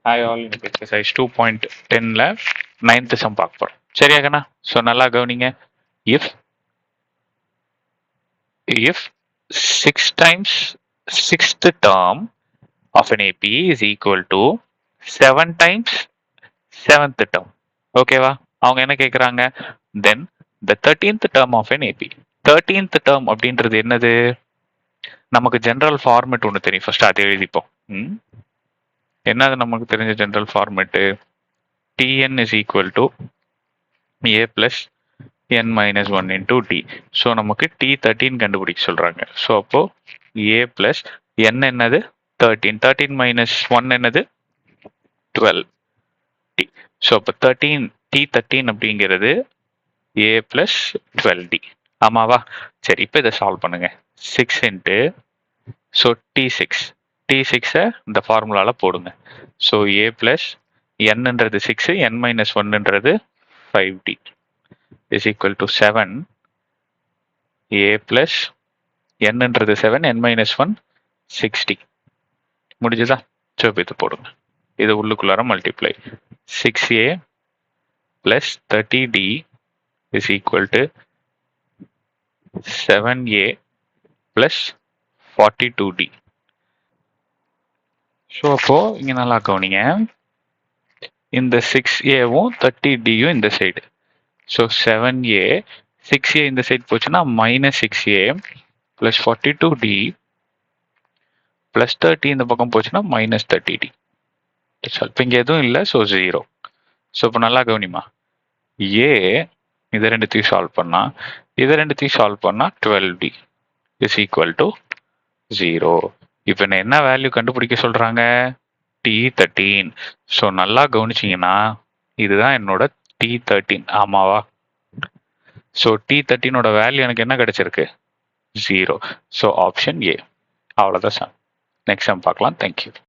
Hi all, இன்னைக்கு exercise 2.10ல 9th some பார்க்க போகிறோம். சரியா கண்ணா? ஸோ நல்லா கவனிங்க. If if 6 times 6th term of an AP is equal to 7 times 7th term. ஓகேவா? அவங்க என்ன கேட்குறாங்க? தென் the 13th term of an AP. 13th term அப்படின்றது என்னது? நமக்கு ஜென்ரல் ஃபார்மேட் ஒன்று தெரியும். ஃபர்ஸ்ட் அதை எழுதிப்போம். என்னது நமக்கு தெரிஞ்ச general format? Tn is equal to a plus n minus 1 into d. So நமக்கு T13 கண்டுபிடிக்க சொல்றாங்க. ஸோ அப்போ a plus n என்னது? 13. 13 minus 1 என்னது? 12 d. ஸோ அப்போ T13 அப்படிங்கிறது a plus 12d. ஆமாவா? சரி, இப்போ இதை சால்வ் பண்ணுங்க. 6 இன்ட்டு ஸோ T6 இந்த ஃபார்முலால போடுங்க. So a plus nன்றது 6, n minus 1ன்றது 5d is equal to 7. a plus nன்றது 7, n minus 1 6d. முடிஞ்சதா? ஸோ இது போடுங்க. இது உள்ளுக்குள்ளார multiply. 6a plus 30d is equal to 7a plus 42d. So அப்போ இங்க நல்லா கவனிங்க. இந்த 6aவும் 30dயும் இந்த சைடு. ஸோ 7a 6a இந்த சைடு போச்சுன்னா minus 6a plus 42d plus 30 இந்த பக்கம் போச்சுன்னா மைனஸ் 30d. இப்போ இங்கே எதுவும் இல்லை, ஸோ 0. ஸோ இப்போ நல்லா கவனிமா. ஏ இதை ரெண்டுத்தையும் சால்வ் பண்ணா 12d இஸ் ஈக்குவல் டு 0. இப்போ என்ன வேல்யூ கண்டுபிடிக்க சொல்றாங்க? T13. ஸோ நல்லா கவனிச்சிங்கன்னா இதுதான் என்னோட T13. ஆமாவா? ஸோ T13ஓட வேல்யூ எனக்கு என்ன கிடைச்சிருக்கு? 0. So option A. அவ்வளோதான் சார். நெக்ஸ்ட் டைம் பார்க்கலாம். தேங்க்யூ.